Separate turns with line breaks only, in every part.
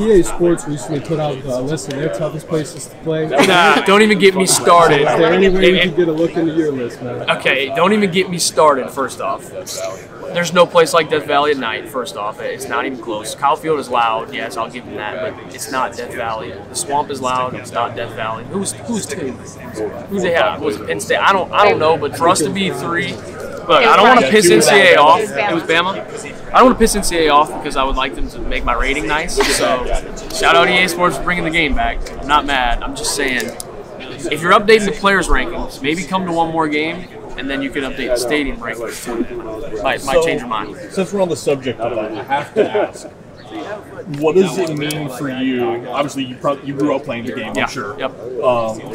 EA Sports recently put out a list of their toughest places to play.
Nah, don't even get me started.
Is there any way we can get a look into your list, man?
Okay, don't even get me started, first off. There's no place like Death Valley at night, first off. It's not even close. Kyle Field is loud, yes, I'll give him that, but it's not Death Valley. The Swamp is loud, it's not Death Valley. Who's two? Who they have? Was it Penn State? I don't know, but for us to be three, look, I don't want to piss NCAA off. It was Bama. I don't want to piss NCAA off because I would like them to make my rating nice. So shout out EA Sports for bringing the game back. I'm not mad. I'm just saying, if you're updating the players' rankings, maybe come to one more game, and then you can update the stadium rankings too. Might change your mind.
Since we're on the subject of that, I have to ask, what does it mean for you? Obviously, you grew up playing the game, I'm sure.
Yep.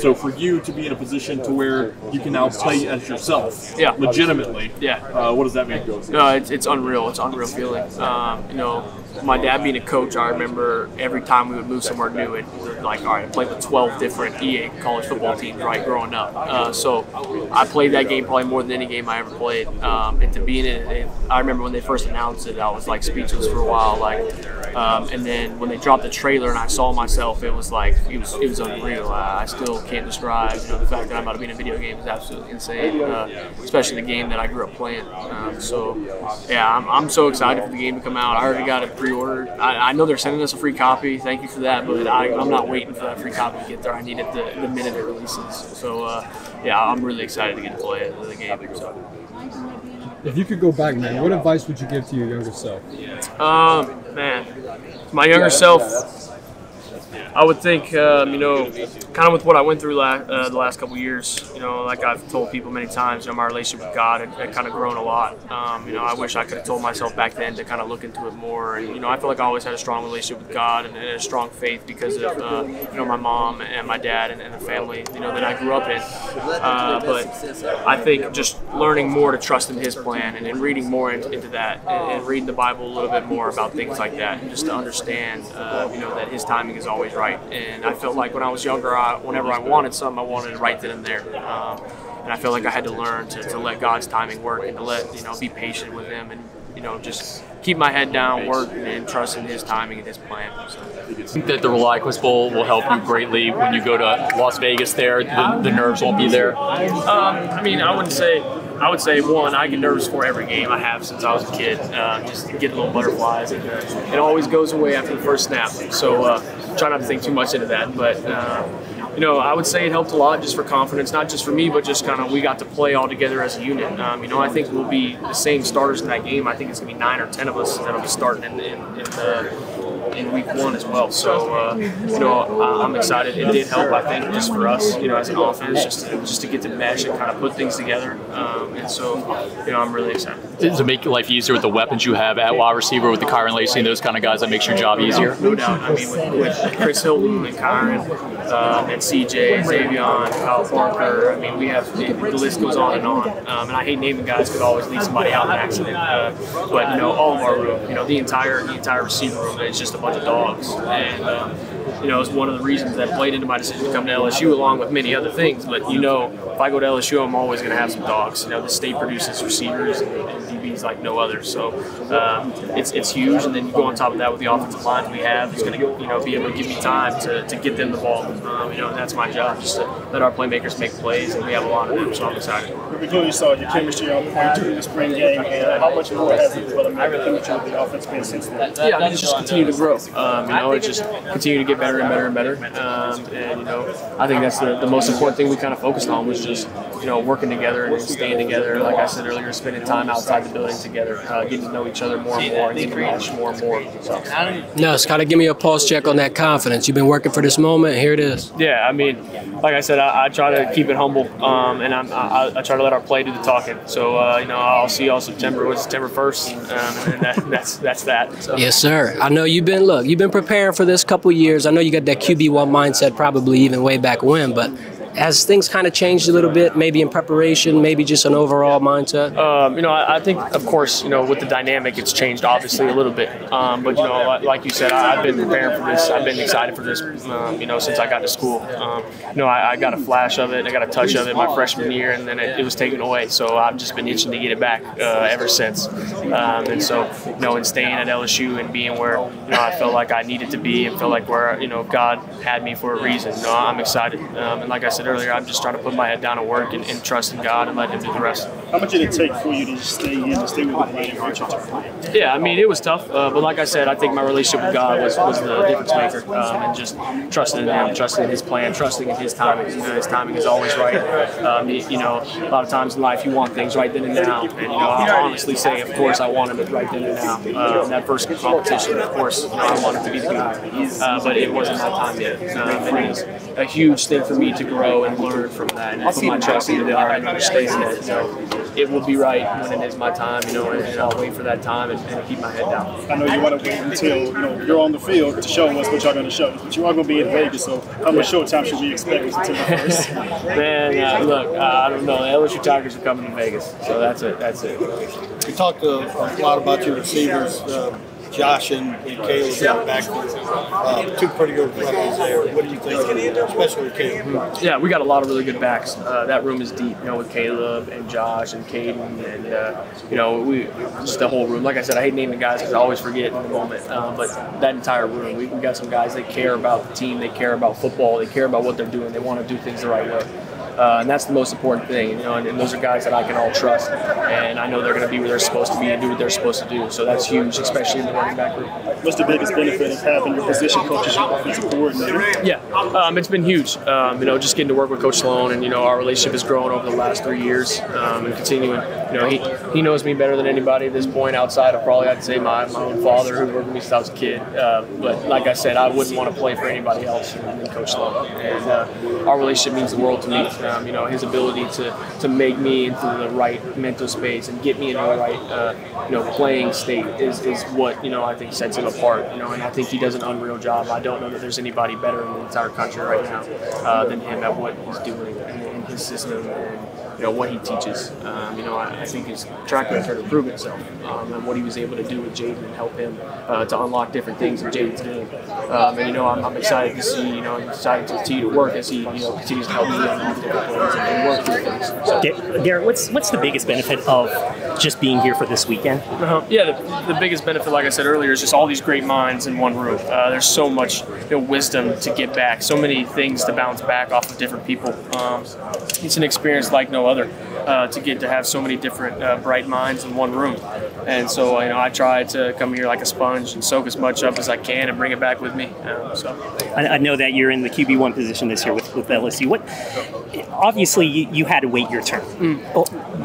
So for you to be in a position to where you can now play as yourself, legitimately, what does that mean?
It's unreal. It's an unreal feeling. You know, my dad being a coach, I remember every time we would move somewhere new, it was like, all right, I played with 12 different EA college football teams, right, growing up. So I played that game probably more than any game I ever played. And to be in it, I remember when they first announced it, I was like speechless for a while. And then when they dropped the trailer and I saw myself, it was like, it was unreal. I still can't describe, you know, the fact that I'm about to be in a video game is absolutely insane, especially the game that I grew up playing. So yeah, I'm so excited for the game to come out. I already got it pre-ordered. I know they're sending us a free copy. Thank you for that, but I'm not waiting for that free copy to get there. I need it the minute it releases. So yeah, I'm really excited to get to play the game. So.
If you could go back, man, what advice would you give to your younger self?
Man, my younger self, I would think, you know, kind of with what I went through the last couple years, you know, like I've told people many times, you know, my relationship with God had kind of grown a lot. You know, I wish I could have told myself back then to kind of look into it more. And, you know, I feel like I always had a strong relationship with God and a strong faith because of, you know, my mom and my dad and the family, you know, that I grew up in. But I think just learning more to trust in His plan and reading more into that and reading the Bible a little bit more about things like that, and just to understand, you know, that His timing is always right. And I felt like when I was younger, whenever I wanted something, I wanted it right then and there. And I felt like I had to learn to let God's timing work and to let, you know, be patient with Him and, you know, just keep my head down, work, and trust in His timing and His plan. So.
I think that the Reliquis Bowl will help you greatly when you go to Las Vegas there. The nerves won't be there.
I mean, I would say, one, I get nervous for every game. I have since I was a kid. Just get little butterflies. And it always goes away after the first snap. So try not to think too much into that. But, you know, I would say it helped a lot just for confidence, not just for me, but just kind of we got to play all together as a unit. You know, I think we'll be the same starters in that game. I think it's going to be 9 or 10 of us that'll be starting in week 1 as well. So, you know, I'm excited. It did help, I think, just for us, you know, as an offense, just to get to mesh and kind of put things together. And so, you know, I'm really excited.
Does it make your life easier with the weapons you have at wide receiver with the Kyron Lacey and those kind of guys? That makes your job easier?
No doubt. I mean, with Chris Hilton and Kyron and CJ, Xavion, Kyle Parker, I mean, we have, the list goes on and on. And I hate naming guys, could always leave somebody out in an accident. But, you know, all of our room, you know, the entire receiver room, it's just a bunch of dogs. And, you know, it's one of the reasons that played into my decision to come to LSU, along with many other things. But, you know, if I go to LSU, I'm always going to have some dogs. You know, the state produces receivers and DBs like no other. So it's huge. And then you go on top of that with the offensive line we have, who's going to, you know, be able to give me time to get them the ball. You know, and that's my job, just to let our playmakers make plays, and we have a lot of them, so I'm excited.
We clearly saw your chemistry on point in the spring game, and how much more has it developed the chemistry with the offense been since then?
Yeah, I mean, it's just continue to grow. You know, it's just continue to get better and better and better. And, you know, I think that's the most important thing we kind of focused on was just, you know, working together and staying together. Like I said earlier, spending time outside the building together, getting to know each other more and more, and getting to reach more and more. So.
No, it's kind of give me a pulse check on that confidence. You've been working for this moment. Here it is.
Yeah, I mean, like I said, I try to keep it humble, and I try to let our play do the talking. So, you know, I'll see y'all September 1st, and that's that. So.
Yes, sir. I know you've been preparing for this couple years. I know you got that QB1 mindset probably even way back when, but has things kind of changed a little bit, maybe in preparation, maybe just an overall mindset?
I think, of course, with the dynamic, it's changed obviously a little bit. But, like you said, I've been preparing for this. I've been excited for this, since I got to school. I got a flash of it. I got a touch of it my freshman year, and then it was taken away. So I've just been itching to get it back ever since. And so, in staying at LSU and being where, I felt like I needed to be and felt like where, God had me for a reason. I'm excited. And like I said earlier, I'm just trying to put my head down and work and trust in God and let Him do the rest.
How much did it take for you to stay with the
Yeah, it was tough. But like I said, I think my relationship with God was the difference maker. And just trusting in Him, trusting in His plan, trusting in His timing. His timing is always right. A lot of times in life you want things right then and now. And, I'll honestly say, of course, I wanted it right then and now. That first competition, of course, I wanted to be the guy. But it wasn't my time yet. It was a huge thing for me to grow and learn from that and put my trust in God and understand that it will be right when it is my time, and I'll wait for that time and keep my head down.
I know you want to wait until you're on the field to show us what y'all going to show, but you are going to be in Vegas, so how much showtime should we expect until the first?
Man, look, I don't know. The LSU Tigers are coming to Vegas, so that's it.
We talked a lot about your receivers. Josh and Caleb got back there. Two pretty good weapons there. What do you think, especially with Caleb?
Yeah, we got a lot of really good backs. That room is deep, with Caleb and Josh and Caden and, we just the whole room. Like I said, I hate naming guys because I always forget in the moment. But that entire room, we got some guys that care about the team, they care about football, they care about what they're doing, they want to do things the right way. And that's the most important thing, and those are guys that I can all trust, and I know they're going to be where they're supposed to be and do what they're supposed to do. So that's huge, especially in the running back group.
What's the biggest benefit of having your position coach as your offensive coordinator?
Yeah, it's been huge. Just getting to work with Coach Sloan, and our relationship has grown over the last 3 years, and continuing. He knows me better than anybody at this point, outside of probably I'd say my own father, who worked with me since I was a kid. But like I said, I wouldn't want to play for anybody else than Coach Sloan, and our relationship means the world to me. His ability to make me into the right mental space and get me into the right, playing state is what, I think sets him apart, and I think he does an unreal job. I don't know that there's anybody better in the entire country right now than him at what he's doing in his system and, what he teaches. I think his track record to prove itself and what he was able to do with Jaden and help him to unlock different things in Jaden's game. I'm excited to see, excited to continue to work as he, continues to help me unlock different things and work through things. So.
Garrett, what's the biggest benefit of just being here for this weekend?
Yeah, the biggest benefit, like I said earlier, is just all these great minds in one room. There's so much wisdom to get back, so many things to bounce back off of different people. It's an experience like no other to get to have so many different bright minds in one room. And so, I try to come here like a sponge and soak as much up as I can and bring it back with me.
I know that you're in the QB1 position this year with LSU. Obviously, you had to wait your turn.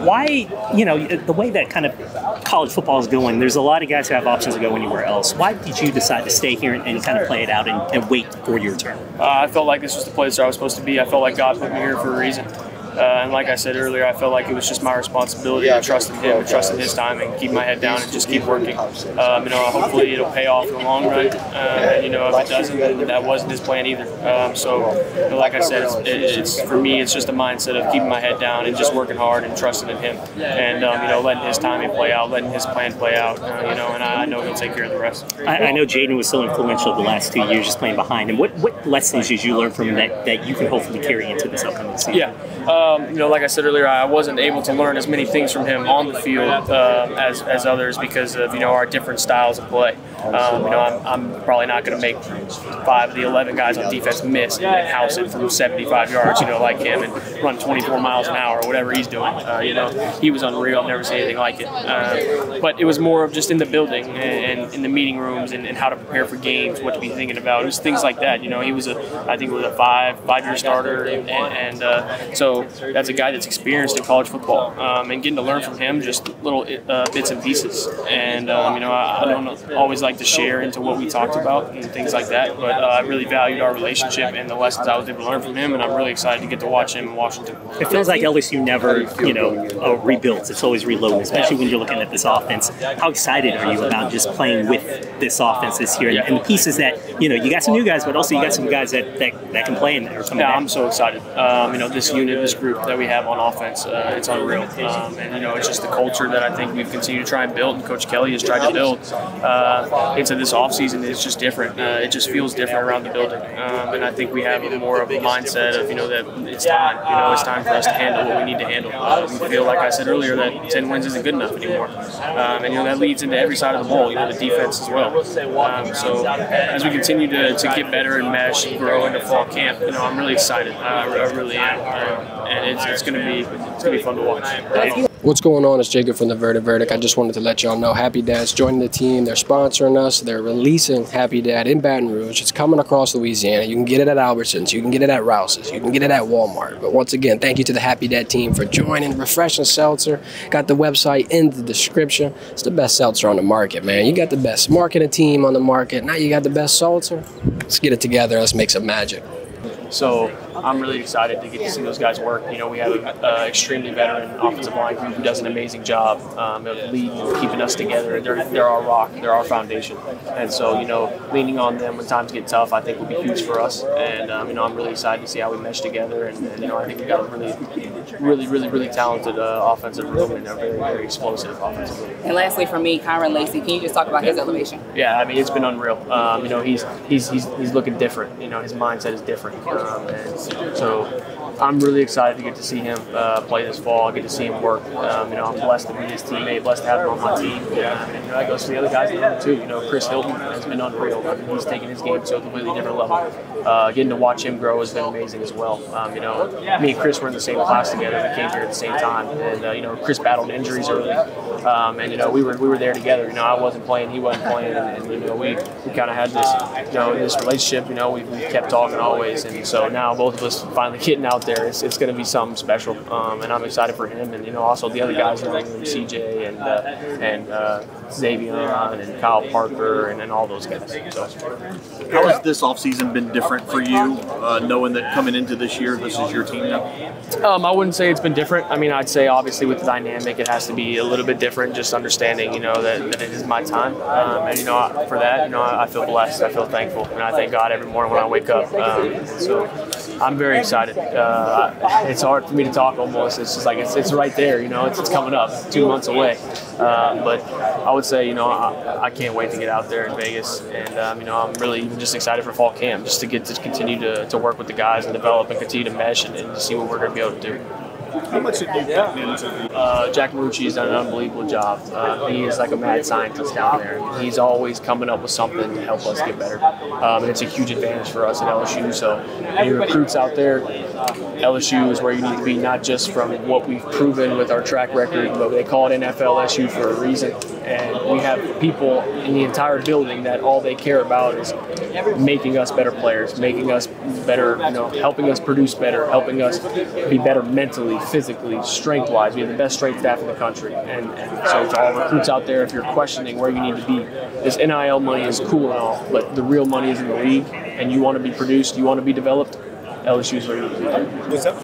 Why, the way that kind of college football is going, there's a lot of guys who have options to go anywhere else. Why did you decide to stay here and kind of play it out and wait for your turn?
I felt like this was the place where I was supposed to be. I felt like God put me here for a reason. And like I said earlier, I felt like it was just my responsibility to trust in Him, to trust in His timing, keep my head down, and just keep working. Hopefully it'll pay off in the long run. If it doesn't, then that wasn't His plan either. Like I said, it's for me, it's just a mindset of keeping my head down and just working hard and trusting in Him, and letting His timing play out, letting His plan play out. And I know He'll take care of the rest.
I know Jaden was so influential the last 2 years, just playing behind him. What lessons did you learn from him that you can hopefully carry into this upcoming season?
Yeah. Like I said earlier, I wasn't able to learn as many things from him on the field as others because of our different styles of play. I'm probably not going to make 5 of the 11 guys on defense miss and house it from 75 yards, like him, and run 24 miles an hour or whatever he's doing. He was unreal. I've never seen anything like it. But it was more of just in the building and in the meeting rooms and how to prepare for games, what to be thinking about. It was things like that. He was I think it was a five-year starter, and so that's a guy that's experienced in college football, and getting to learn from him just little bits and pieces. And I don't always like like to share into what we talked about and things like that. But I really valued our relationship and the lessons I was able to learn from him, and I'm really excited to get to watch him in Washington.
It feels like LSU never, rebuilds. It's always reloading, especially when you're looking at this offense. How excited are you about just playing with this offense this year and the pieces that, you got some new guys, but also you got some guys that can play in there.
Yeah, I'm so excited. This unit, this group that we have on offense, it's unreal. And it's just the culture that I think we've continued to try and build, and Coach Kelly has tried to build into this offseason. It's just different. It just feels different around the building. And I think we have more of a mindset of, that it's time. It's time for us to handle what we need to handle. We feel, like I said earlier, that 10 wins isn't good enough anymore. And, that leads into every side of the ball, the defense as well. So as we continue to get better and mesh and grow into fall camp, I'm really excited. I really am. And it's going to be fun to watch.
What's going on? It's Jacob from the Verdict. I just wanted to let y'all know Happy Dad's joining the team. They're sponsoring us. They're releasing Happy Dad in Baton Rouge. It's coming across Louisiana. You can get it at Albertsons. You can get it at Rouse's. You can get it at Walmart. But once again, thank you to the Happy Dad team for joining. Refreshing seltzer. Got the website in the description. It's the best seltzer on the market, man. You got the best marketing team on the market. Now you got the best seltzer. Let's get it together. Let's make some magic.
So I'm really excited to get to see those guys work. We have an extremely veteran offensive line group who does an amazing job of leading, keeping us together. They're our rock. They're our foundation. And so, leaning on them when times get tough, I think will be huge for us. And, I'm really excited to see how we mesh together. And I think we've got a really talented offensive room and a very, very explosive offensive room.
And lastly, for me, Kyron Lacey, can you just talk about his elevation?
Yeah, it's been unreal. He's looking different. His mindset is different. And so I'm really excited to get to see him play this fall. I get to see him work. I'm blessed to be his teammate, blessed to have him on my team. And that goes to the other guys in the room too. Chris Hilton has been unreal. He's taken his game to a completely different level. Getting to watch him grow has been amazing as well. Me and Chris were in the same class together. We came here at the same time. And Chris battled injuries early. And we were there together. I wasn't playing, he wasn't playing, and we kind of had this this relationship. We kept talking always, and so now both of us finally getting out there. It's going to be something special, and I'm excited for him, and also the other guys in the room, CJ and Xavier and Kyle Parker and all those guys. So.
How has this offseason been different for you, knowing that coming into this year, this is your team now?
I wouldn't say it's been different. I'd say obviously with the dynamic, it has to be a little bit different. Just understanding, that it is my time, and for that, I feel blessed. I feel thankful, and I thank God every morning when I wake up. So I'm very excited. It's hard for me to talk almost. It's just like it's right there. It's coming up, 2 months away. But I would say, I can't wait to get out there in Vegas, and I'm really even just excited for fall camp, just to get to continue to work with the guys and develop and continue to mesh and to see what we're going to be able to do.
How much did you get into?
Jack Marucci has done an unbelievable job. He is like a mad scientist down there. He's always coming up with something to help us get better. And it's a huge advantage for us at LSU. So any recruits out there, LSU is where you need to be, not just from what we've proven with our track record, but they call it NFL SU for a reason. And we have people in the entire building that all they care about is making us better players, making us better, helping us produce better, helping us be better mentally, physically, strength-wise. We have the best strength staff in the country. And so to all recruits out there, if you're questioning where you need to be, this NIL money is cool and all, but the real money is in the league, and you want to be produced, you want to be developed, LSU is where you need to be.